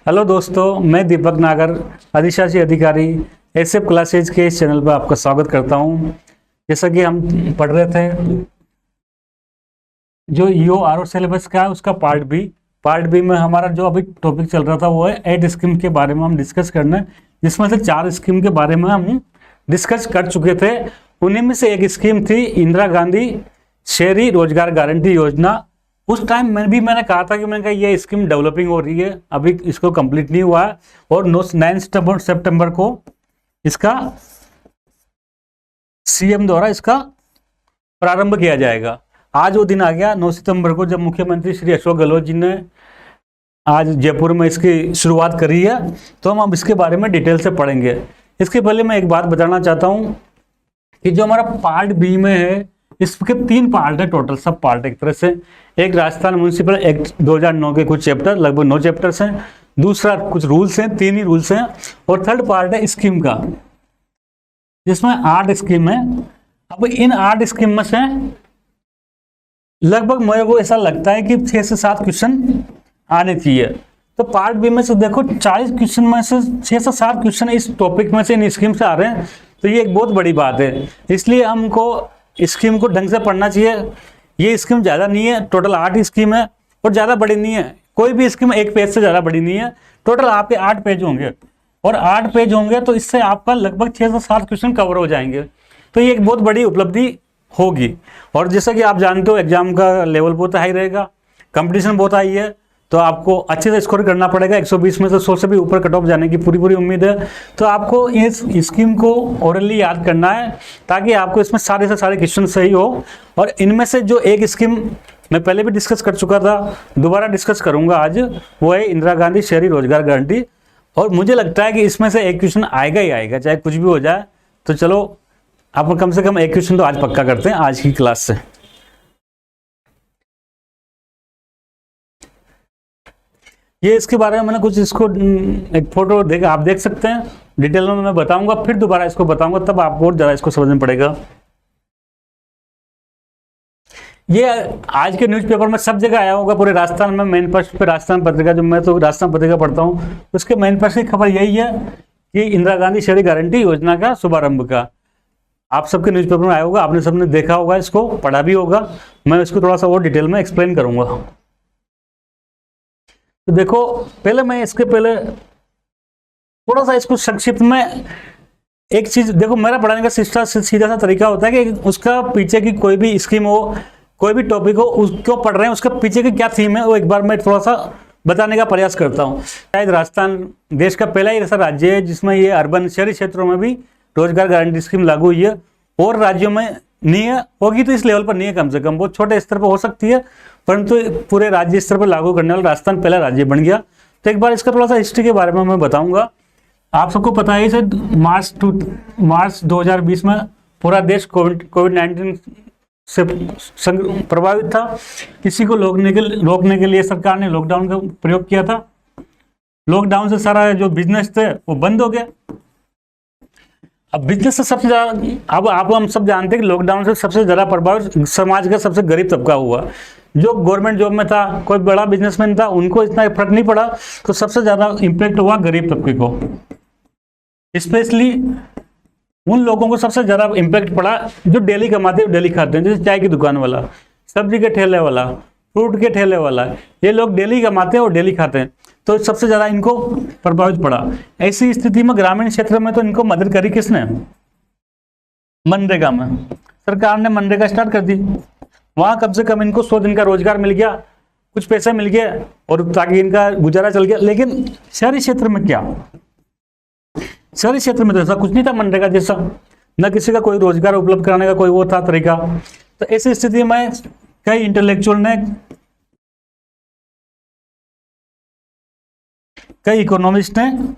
Hello दोस्तों, मैं दीपक नागर, अधिशासी अधिकारी एसएफ क्लासेज के इस चैनल पर आपका स्वागत करता हूं। जैसा कि हम पढ़ रहे थे जो ईओ आरओ सिलेबस का है उसका पार्ट बी में हमारा जो अभी टॉपिक चल रहा था वो है 8 स्कीम के बारे में हम डिस्कस करना है, जिसमें से 4 स्कीम के बारे में हम डिस्कस कर चुके थे। उन्हीं में से एक स्कीम थी इंदिरा गांधी शहरी रोजगार गारंटी योजना। उस टाइम मैंने कहा था कि मैंने कहा ये स्कीम डेवलपिंग हो रही है, अभी इसको कंप्लीट नहीं हुआ है और 9 सितंबर को इसका सीएम द्वारा इसका प्रारंभ किया जाएगा। आज वो दिन आ गया 9 सितंबर को, जब मुख्यमंत्री श्री अशोक गहलोत जी ने आज जयपुर में इसकी शुरुआत करी है। तो हम अब इसके बारे में डिटेल से पढ़ेंगे। इसके पहले मैं एक बात बताना चाहता हूं कि जो हमारा पार्ट बी में है, इसके 3 पार्ट है टोटल, सब पार्ट एक तरह से। एक राजस्थान म्युनिसिपल एक्ट 2009 के कुछ चैप्टर, लगभग 9 चैप्टर्स हैं। दूसरा कुछ रूल्स हैं, 3 ही रूल्स हैं। और थर्ड पार्ट है स्कीम का, जिसमें 8 स्कीम है। अब इन 8 स्कीम में से लगभग मेरे को ऐसा लगता है कि 6 से 7 क्वेश्चन आने चाहिए। तो पार्ट बी में से देखो 40 क्वेश्चन में से 6 से 7 क्वेश्चन इस टॉपिक में से, इन स्कीम से आ रहे हैं, तो ये एक बहुत बड़ी बात है। इसलिए हमको स्कीम को ढंग से पढ़ना चाहिए। ये स्कीम ज़्यादा नहीं है, टोटल 8 स्कीम है और ज़्यादा बड़ी नहीं है। कोई भी स्कीम एक पेज से ज़्यादा बड़ी नहीं है। टोटल आपके 8 पेज होंगे और 8 पेज होंगे तो इससे आपका लगभग 6 से 7 क्वेश्चन कवर हो जाएंगे। तो ये एक बहुत बड़ी उपलब्धि होगी। और जैसा कि आप जानते हो एग्जाम का लेवल बहुत हाई रहेगा, कंपटीशन बहुत हाई है, तो आपको अच्छे से स्कोर करना पड़ेगा। 120 में से 100 से भी ऊपर कट ऑफ जाने की पूरी उम्मीद है। तो आपको इस स्कीम को ओरली याद करना है ताकि आपको इसमें सारे से सारे क्वेश्चन सही हो। और इनमें से जो एक स्कीम मैं पहले भी डिस्कस कर चुका था, दोबारा डिस्कस करूंगा आज, वो है इंदिरा गांधी शहरी रोजगार गारंटी। और मुझे लगता है कि इसमें से एक क्वेश्चन आएगा ही आएगा, चाहे कुछ भी हो जाए। तो चलो आप कम से कम एक क्वेश्चन तो आज पक्का करते हैं आज की क्लास से। ये इसके बारे में मैंने कुछ इसको एक फोटो आप देख सकते हैं। डिटेल में मैं बताऊंगा, फिर दोबारा इसको बताऊंगा, तब आपको और ज़्यादा इसको समझना पड़ेगा। ये आज के न्यूज़पेपर में सब जगह आया होगा, पूरे राजस्थान में। मेन फर्स्ट पे राजस्थान पत्रिका, जो मैं तो राजस्थान पत्रिका पढ़ता हूँ, उसके मेन फर्स्ट की खबर यही है कि इंदिरा गांधी शहरी गारंटी योजना का शुभारंभ का। आप सबके न्यूज़पेपर में आया होगा, आपने सबने देखा होगा, इसको पढ़ा भी होगा। मैं इसको थोड़ा सा और डिटेल में एक्सप्लेन करूंगा। तो देखो, पहले मैं इसके पहले थोड़ा सा इसको संक्षिप्त में एक चीज देखो। मेरा पढ़ाने का सीधा सा तरीका होता है कि उसका पीछे की कोई भी स्कीम हो, कोई भी टॉपिक हो, उसको पढ़ रहे हैं, उसका पीछे की क्या थीम है वो एक बार मैं थोड़ा सा बताने का प्रयास करता हूँ। शायद राजस्थान देश का पहला ही ऐसा राज्य है जिसमें ये अर्बन शहरी क्षेत्रों में भी रोजगार गारंटी स्कीम लागू हुई है। और राज्यों में नहीं है, होगी तो इस लेवल पर नहीं है, कम से कम बहुत छोटे स्तर पर हो सकती है, परंतु पूरे राज्य स्तर पर लागू करने वाला राजस्थान पहला राज्य बन गया। तो एक बार इसका थोड़ा सा हिस्ट्री के बारे में मैं बताऊंगा। आप सबको पता है सर, मार्च 2020 में पूरा देश कोविड-19 से प्रभावित था। इसी को रोकने के लिए सरकार ने लॉकडाउन का प्रयोग किया था। लॉकडाउन से सारा जो बिजनेस थे वो बंद हो गया। अब बिजनेस से सबसे ज्यादा, अब आप हम सब जानते हैं कि लॉकडाउन से सबसे ज्यादा प्रभावित समाज का सबसे गरीब तबका हुआ। जो गवर्नमेंट जॉब में था, कोई बड़ा बिजनेसमैन था, उनको इतना फर्क नहीं पड़ा। तो सबसे ज्यादा इंपैक्ट हुआ गरीब तबके को, स्पेशली उन लोगों को सबसे ज्यादा इंपैक्ट पड़ा जो डेली कमाते हैं, डेली खाते हैं। जैसे चाय की दुकान वाला, सब्जी के ठेले वाला, फ्रूट के ठेले वाला, ये लोग डेली कमाते हैं और डेली खाते हैं, तो सबसे ज्यादा इनको प्रभावित पड़ा। ऐसी स्थिति में ग्रामीण क्षेत्र में तो इनको मदद करी किसने? मनरेगा में। सरकार ने मनरेगा स्टार्ट कर दी। वहां कम से कम इनको 100 दिन का रोजगार मिल गया, कुछ पैसे मिल गए और ताकि इनका गुजारा चल गया। लेकिन शहरी क्षेत्र में क्या? शहरी क्षेत्र में तो ऐसा कुछ नहीं था मनरेगा जैसा, न किसी का कोई रोजगार उपलब्ध कराने का कोई वो था तरीका। तो ऐसी स्थिति में कई इंटेलेक्चुअल ने, कई इकोनॉमिस्ट ने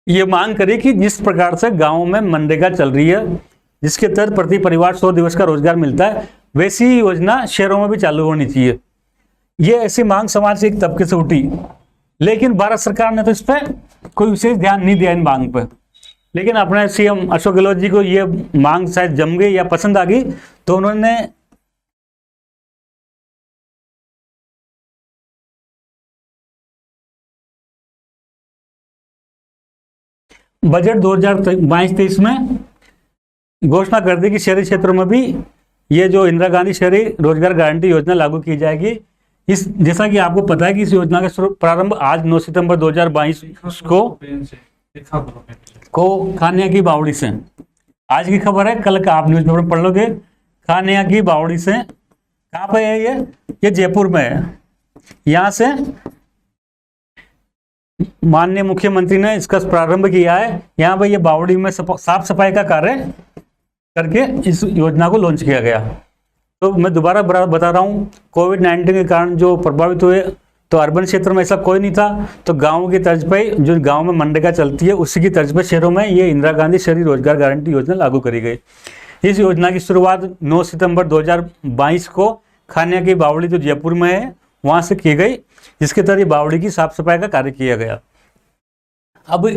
ये मांग करी कि जिस प्रकार से गांवों में मनरेगा चल रही है, जिसके तहत प्रति परिवार 100 दिवस का रोजगार मिलता है, वैसी ही योजना शहरों में भी चालू होनी चाहिए। ये ऐसी मांग समाज के एक तबके से उठी। लेकिन भारत सरकार ने तो इस पर कोई विशेष ध्यान नहीं दिया इन मांग पर। लेकिन अपने सीएम अशोक गहलोत जी को ये मांग शायद जम गई या पसंद आ गई, तो उन्होंने बजट 2022-23 में घोषणा कर दी कि शहरी क्षेत्रों में भी ये जो इंदिरा गांधी शहरी रोजगार गारंटी योजना लागू की जाएगी। इस जैसा कि आपको पता है कि इस योजना का प्रारंभ आज 9 सितंबर 2022 को खानिया की बावड़ी से, आज की खबर है, कल का आप न्यूज़पेपर में पढ़ लोगे। खानिया की बावड़ी से कहाँ पे है ये जयपुर में है। यहाँ से माननीय मुख्यमंत्री ने इसका प्रारंभ किया है। यहाँ पे ये बावड़ी में साफ सफाई का कार्य करके इस योजना को लॉन्च किया गया। तो मैं दोबारा बता रहा हूँ, कोविड-19 के कारण जो प्रभावित हुए, तो अर्बन क्षेत्र में ऐसा कोई नहीं था, तो गाँव की तर्ज पे, जो गाँव में मनरेगा चलती है उसी की तर्ज पे शहरों में ये इंदिरा गांधी शहरी रोजगार गारंटी योजना लागू करी गई। इस योजना की शुरुआत 9 सितंबर 2022 को खानिया की बावड़ी जो जयपुर में है वहाँ से की गई, जिसके तहत बावड़ी की साफ सफाई का कार्य किया गया। अब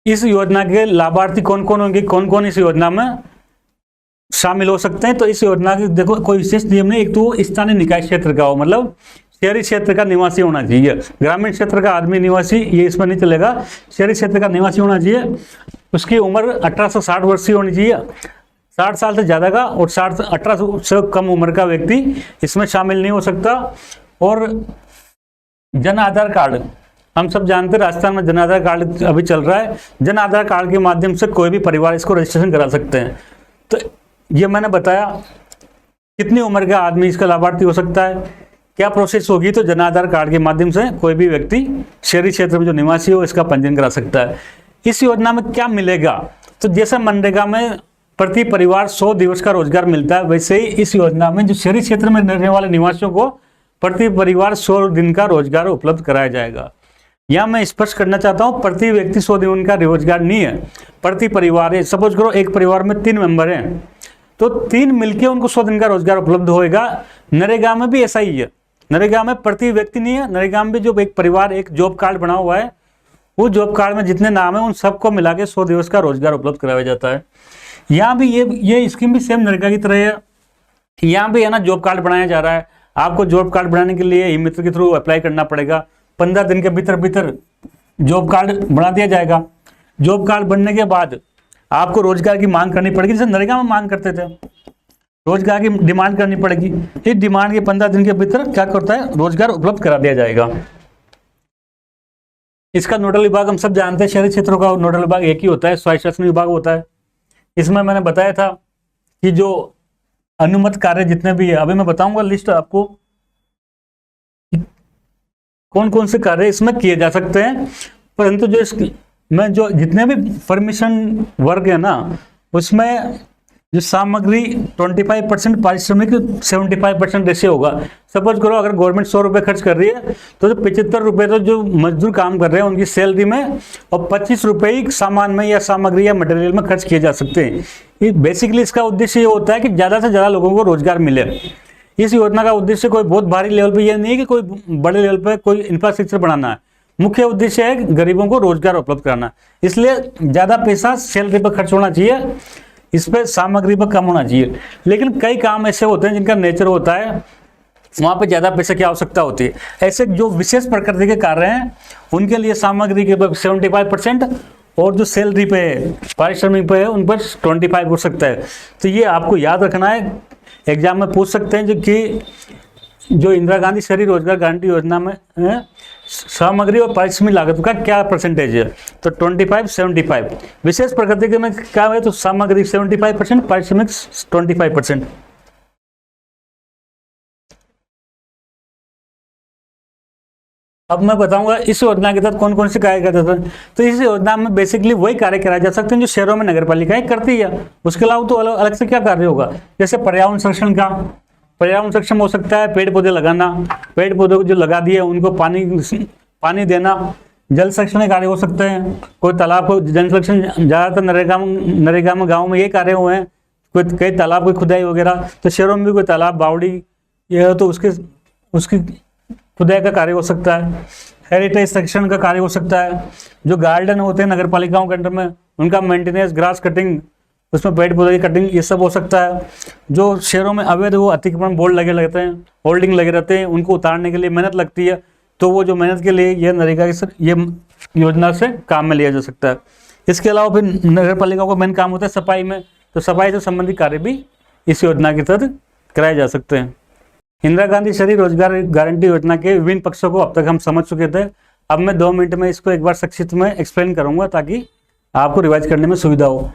इस योजना के लाभार्थी कौन कौन होंगे, कौन कौन इस योजना में शामिल हो सकते हैं? तो इस योजना की देखो कोई विशेष नियम नहीं। एक तो स्थानीय निकाय क्षेत्र का हो, मतलब शहरी क्षेत्र का निवासी होना चाहिए। ग्रामीण क्षेत्र का आदमी निवासी ये इसमें नहीं चलेगा, शहरी क्षेत्र का निवासी होना चाहिए। उसकी उम्र 18 से 60 वर्ष की होनी चाहिए, 60 साल से ज़्यादा का, और 18 से कम उम्र का व्यक्ति इसमें शामिल नहीं हो सकता। और जन आधार कार्ड, हम सब जानते हैं राजस्थान में जन आधार कार्ड अभी चल रहा है। जन आधार कार्ड के माध्यम से कोई भी परिवार इसको रजिस्ट्रेशन करा सकते हैं। तो ये मैंने बताया कितनी उम्र का आदमी इसका लाभार्थी हो सकता है, क्या प्रोसेस होगी। तो जन आधार कार्ड के माध्यम से कोई भी व्यक्ति शहरी क्षेत्र में जो निवासी हो इसका पंजीयन करा सकता है। इस योजना में क्या मिलेगा? तो जैसे मनरेगा में प्रति परिवार 100 दिवस का रोजगार मिलता है, वैसे ही इस योजना में जो शहरी क्षेत्र में रहने वाले निवासियों को प्रति परिवार 100 दिन का रोजगार उपलब्ध कराया जाएगा। यहाँ मैं स्पष्ट करना चाहता हूँ, प्रति व्यक्ति 100 दिन का रोजगार नहीं है, प्रति परिवार है। सपोज करो एक परिवार में 3 मेंबर हैं, तो 3 मिलके उनको 100 दिन का रोजगार उपलब्ध होएगा। नरेगा में भी ऐसा ही है, नरेगा में प्रति व्यक्ति नहीं है, नरेगा में भी जो एक परिवार एक जॉब कार्ड बना हुआ है, वो जॉब कार्ड में जितने नाम है उन सबको मिला के 100 दिवस का रोजगार उपलब्ध कराया जाता है। यहाँ भी ये स्कीम भी सेम नरेगा की तरह है। यहाँ भी है ना, जॉब कार्ड बनाया जा रहा है। आपको जॉब कार्ड बनाने के लिए ई मित्र के थ्रू अप्लाई करना पड़ेगा। 15 दिन के भीतर जॉब कार्ड बना दिया जाएगा। जॉब कार्ड बनने के बाद आपको रोजगार की मांग करनी पड़ेगी, जैसे नरेगा में मांग करते थे, रोजगार की डिमांड करनी पड़ेगी। इस डिमांड के 15 दिन के भीतर क्या करता है, रोजगार उपलब्ध करा दिया जाएगा। इसका नोडल विभाग हम सब जानते हैं, शहरी क्षेत्रों का नोडल विभाग एक ही होता है, स्वायत्त शासन विभाग होता है। इसमें मैंने बताया था कि जो अनुमत कार्य जितने भी है, अभी मैं बताऊंगा लिस्ट आपको कौन कौन से कार्य इसमें किए जा सकते हैं। परंतु जो जितने भी परमिशन वर्ग है ना, उसमें जो सामग्री 25%, पारिश्रमिक 75% रेशियो होगा। सपोज करो अगर गवर्नमेंट 100 रुपये खर्च कर रही है, तो जो 75 रुपये तो जो मजदूर काम कर रहे हैं उनकी सैलरी में, और 25 रुपये ही सामान में या सामग्री या मटेरियल में खर्च किए जा सकते हैं। ये बेसिकली इसका उद्देश्य ये होता है कि ज़्यादा से ज़्यादा लोगों को रोजगार मिले। इस योजना का उद्देश्य कोई बहुत भारी लेवल पे ये नहीं है कि कोई बड़े लेवल पे कोई इंफ्रास्ट्रक्चर बनाना है। मुख्य उद्देश्य है गरीबों को रोजगार उपलब्ध कराना। इसलिए ज़्यादा पैसा सैलरी पर खर्च होना चाहिए, इस पर सामग्री पर कम होना चाहिए। लेकिन कई काम ऐसे होते हैं जिनका नेचर होता है वहाँ पे ज़्यादा पैसे की आवश्यकता होती है। ऐसे जो विशेष प्रकृति के कार्य हैं उनके लिए सामग्री के 75% और जो सैलरी पे है, पारिश्रमिक पे है, उन पर 25 हो सकता है। तो ये आपको याद रखना है, एग्जाम में पूछ सकते हैं जो इंदिरा गांधी शहरी रोजगार गारंटी योजना में सामग्री और पारिश्रमिक लागत का क्या परसेंटेज है। तो 25-75 विशेष प्रकृति के में क्या है, तो सामग्री 75%, पारिश्रमिक 25%। अब मैं बताऊंगा इस योजना के तहत कौन कौन से कार्य किया जाता है। तो इस योजना में बेसिकली वही कार्य कराए जा सकते हैं जो शहरों में नगर पालिकाएं करती है। उसके अलावा तो अलग से क्या कार्य होगा, जैसे पर्यावरण संरक्षण का, पर्यावरण संरक्षण हो सकता है पेड़ पौधे लगाना, पेड़ पौधे को जो लगा दिए उनको पानी देना। जल संरक्षण के कार्य हो सकते हैं, कोई तालाब को जल संरक्षण, ज़्यादातर नरेगा में गाँव में ये कार्य हुए हैं। कोई कई तालाब की खुदाई वगैरह, तो शहरों में भी कोई तालाब बावड़ी ये हो तो उसकी खुदाई का कार्य हो सकता है। हेरिटेज सेक्शन का कार्य हो सकता है। जो गार्डन होते हैं नगर पालिकाओं के अंडर में, उनका मेंटेनेंस, ग्रास कटिंग, उसमें पेड़ पौधे की कटिंग, ये सब हो सकता है। जो शहरों में अवैध वो अतिक्रमण बोर्ड लगे रहते हैं, होल्डिंग लगे रहते हैं, उनको उतारने के लिए मेहनत लगती है, तो वो जो मेहनत के लिए ये नरेगा की ये योजना से काम में लिया जा सकता है। इसके अलावा फिर नगर पालिका को मेन काम होता है सफाई में, तो सफाई से संबंधित कार्य भी इस योजना के तहत कराए जा सकते हैं। इंदिरा गांधी शहरी रोजगार गारंटी योजना के विभिन्न पक्षों को अब तक हम समझ चुके थे। अब मैं 2 मिनट में इसको एक बार संक्षिप्त में एक्सप्लेन करूंगा ताकि आपको रिवाइज करने में सुविधा हो।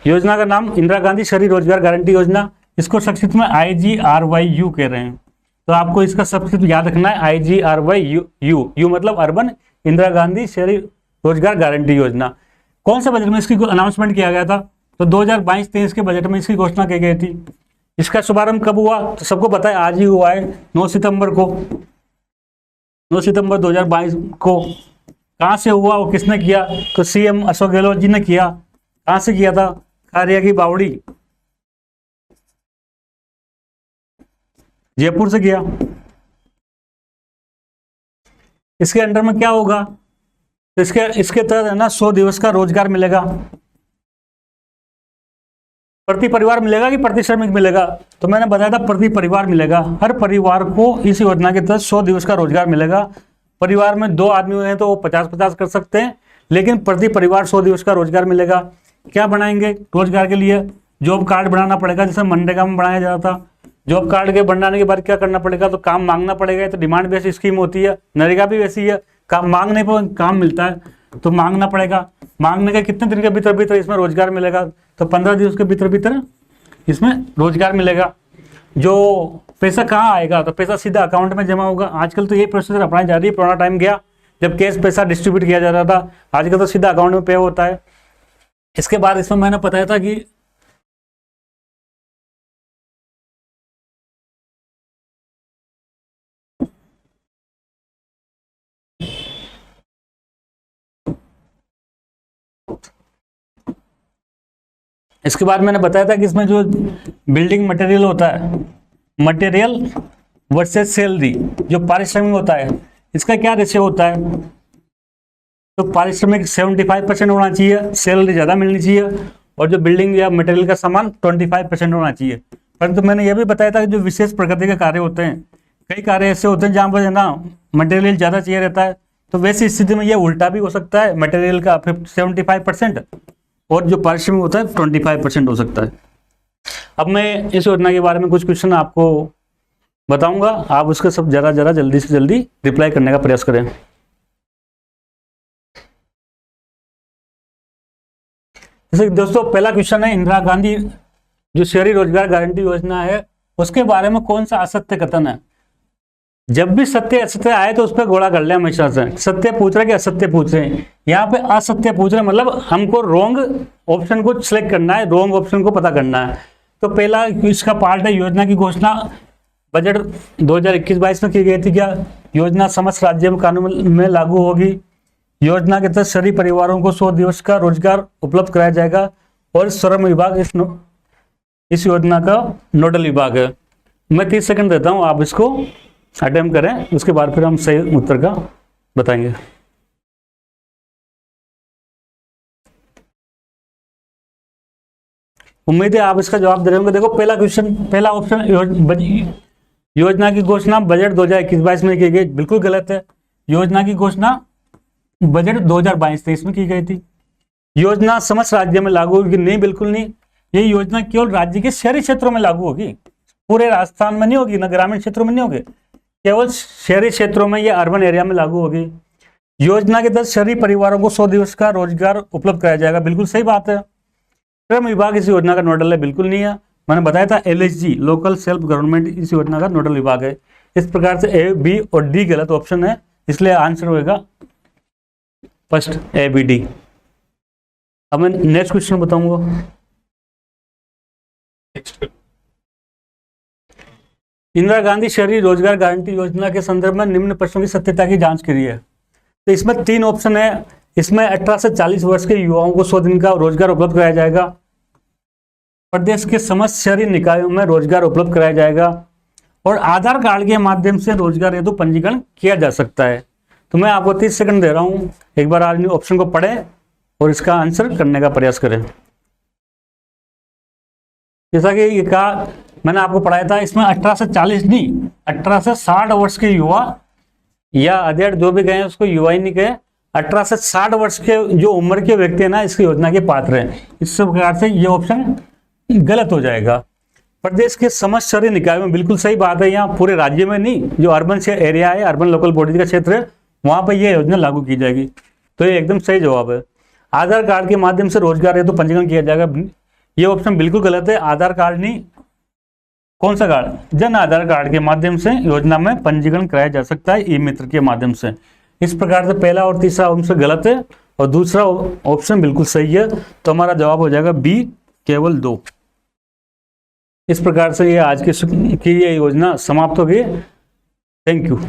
योजना का नाम इंदिरा गांधी शहरी रोजगार गारंटी योजना, इसको संक्षिप्त में IGRYU कह रहे हैं। तो आपको इसका संक्षिप्त याद रखना है, IGRYU। यू मतलब अर्बन इंदिरा गांधी शहरी रोजगार गारंटी योजना। कौन से बजट में इसकी अनाउंसमेंट किया गया था? तो 2022-23 के बजट में इसकी घोषणा की गई थी। इसका शुभारंभ कब हुआ? तो सबको पता है आज ही हुआ है, 9 सितंबर को, 9 सितंबर 2022 को। कहाँ से हुआ और किसने किया? तो CM अशोक गहलोत जी ने किया। कहाँ से किया था? खारिया की बावड़ी, जयपुर से किया। इसके अंडर में क्या होगा? तो इसके तहत है ना 100 दिवस का रोजगार मिलेगा। प्रति परिवार मिलेगा कि प्रति श्रमिक मिलेगा? तो मैंने बताया था प्रति परिवार मिलेगा। हर परिवार को इस योजना के तहत 100 दिवस का रोजगार मिलेगा। परिवार में 2 आदमी हैं तो वो 50-50 कर सकते हैं, लेकिन प्रति परिवार 100 दिवस का रोजगार मिलेगा। क्या बनाएंगे रोजगार के लिए? जॉब कार्ड बनाना पड़ेगा, जैसे मनरेगा में बनाया जाता था। जॉब कार्ड के बनाने के बाद क्या करना पड़ेगा? तो काम मांगना पड़ेगा। तो डिमांड बेस्ड स्कीम होती है, नरेगा भी वैसी है, काम मांगने पर काम मिलता है, तो मांगना पड़ेगा। मांगने के कितने दिन के भीतर इसमें रोजगार मिलेगा? तो 15 दिवस के भीतर इसमें रोजगार मिलेगा। जो पैसा कहाँ आएगा? तो पैसा सीधा अकाउंट में जमा होगा। आजकल तो ये प्रोसेसर अपनाई जा रही है, पुराना टाइम गया जब कैश पैसा डिस्ट्रीब्यूट किया जा रहा था, आजकल तो सीधा अकाउंट में पे होता है। इसके बाद इसमें मैंने बताया था कि इसके बाद मैंने बताया था कि इसमें जो बिल्डिंग मटेरियल होता है, मटेरियल वर्सेस सैलरी, जो पारिश्रमिक होता है, इसका क्या रेशियो होता है? तो पारिश्रमिक 75% होना चाहिए, सैलरी ज़्यादा मिलनी चाहिए, और जो बिल्डिंग या मटेरियल का सामान 25% होना चाहिए। परंतु मैंने यह भी बताया था कि जो विशेष प्रकृति के कार्य होते हैं, कई कार्य ऐसे होते हैं जहाँ पर है ना मटेरियल ज़्यादा चाहिए रहता है, तो वैसी स्थिति में यह उल्टा भी हो सकता है, मटेरियल का 75% और जो पारिश्रमिक होता है 25% हो सकता है। अब मैं इस योजना के बारे में कुछ क्वेश्चन आपको बताऊंगा, आप उसके सब जरा जल्दी से जल्दी रिप्लाई करने का प्रयास करें। जैसे दोस्तों पहला क्वेश्चन है, इंदिरा गांधी जो शहरी रोजगार गारंटी योजना है उसके बारे में कौन सा असत्य कथन है? जब भी सत्य असत्य आए तो उस पर घोड़ा कर ले हमेशा से। सत्य पूछ रहे कि असत्य पूछ रहे हैं? यहाँ पे असत्य पूछ रहे मतलब हमको रॉन्ग ऑप्शन को सिलेक्ट करना है, रॉन्ग ऑप्शन को पता करना है। तो पहला इसका पार्ट है, योजना की घोषणा बजट 2021-22 में की गई थी। क्या योजना समस्त राज्य में कानून में लागू होगी? योजना के तहत शहरी परिवारों को 100 दिवस का रोजगार उपलब्ध कराया जाएगा, और श्रम विभाग इस योजना का नोडल विभाग है। मैं 30 सेकंड देता हूं, आप इसको अटेम्प्ट करें, उसके बाद फिर हम सही उत्तर का बताएंगे। उम्मीद है आप इसका जवाब दे रहे होंगे। देखो पहला क्वेश्चन, पहला ऑप्शन योजना की घोषणा बजट 2021-22 में की गई, बिल्कुल गलत है। योजना की घोषणा बजट 2022-23 में की गई थी। योजना समस्त राज्य में लागू होगी? नहीं, बिल्कुल नहीं। ये योजना केवल राज्य के शहरी क्षेत्रों में लागू होगी, पूरे राजस्थान में नहीं होगी, ना ग्रामीण क्षेत्रों में नहीं होगी, केवल शहरी क्षेत्रों में या अर्बन एरिया में लागू होगी। योजना के तहत शहरी परिवारों को 100 दिवस का रोजगार उपलब्ध कराया जाएगा, बिल्कुल सही बात है। श्रम विभाग इस योजना का नोडल है, बिल्कुल नहीं है। मैंने बताया था LSG लोकल सेल्फ गवर्नमेंट इस योजना का नोडल विभाग है। इस प्रकार से A, B और D गलत ऑप्शन है, इसलिए आंसर होगा फर्स्ट A, B, D। अब मैं नेक्स्ट क्वेश्चन बताऊंगा। इंदिरा गांधी शहरी रोजगार गारंटी योजना के संदर्भ में निम्न प्रश्नों की सत्यता की जांच करी है। तो इसमें 3 ऑप्शन है। इसमें 18 से 40 वर्ष के युवाओं को 100 दिन का रोजगार उपलब्ध कराया जाएगा। प्रदेश के समस्त शहरी निकायों में रोजगार उपलब्ध कराया जाएगा, और आधार कार्ड के माध्यम से रोजगार हेतु पंजीकरण किया जा सकता है। तो मैं आपको 30 सेकंड दे रहा हूं, एक बार आज ऑप्शन को पढ़ें और इसका आंसर करने का प्रयास करें। जैसा कि ये कहा, मैंने आपको पढ़ाया था, इसमें 18 से 40 नहीं, 18 से 60 वर्ष के युवा या अधेड़ जो भी गए हैं उसको युवा ही नहीं कहे, 18 से 60 वर्ष के जो उम्र के व्यक्ति है ना इस योजना के पात्र हैं। इस प्रकार से ये ऑप्शन गलत हो जाएगा। प्रदेश के समस्त शहरी निकाय में, बिल्कुल सही बात है, यहाँ पूरे राज्य में नहीं, जो अर्बन एरिया है, अर्बन लोकल बॉडी का क्षेत्र है, वहां पर यह योजना लागू की जाएगी। तो ये एकदम सही जवाब है। आधार कार्ड के माध्यम से रोजगार हेतु पंजीकरण किया जाएगा, ये ऑप्शन बिल्कुल गलत है। आधार कार्ड नहीं, कौन सा कार्ड, जन आधार कार्ड के माध्यम से योजना में पंजीकरण कराया जा सकता है ई मित्र के माध्यम से। इस प्रकार से पहला और तीसरा ऑप्शन गलत है और दूसरा ऑप्शन बिल्कुल सही है। तो हमारा जवाब हो जाएगा बी, केवल 2। इस प्रकार से ये आज की ये योजना समाप्त हो गई। Thank you.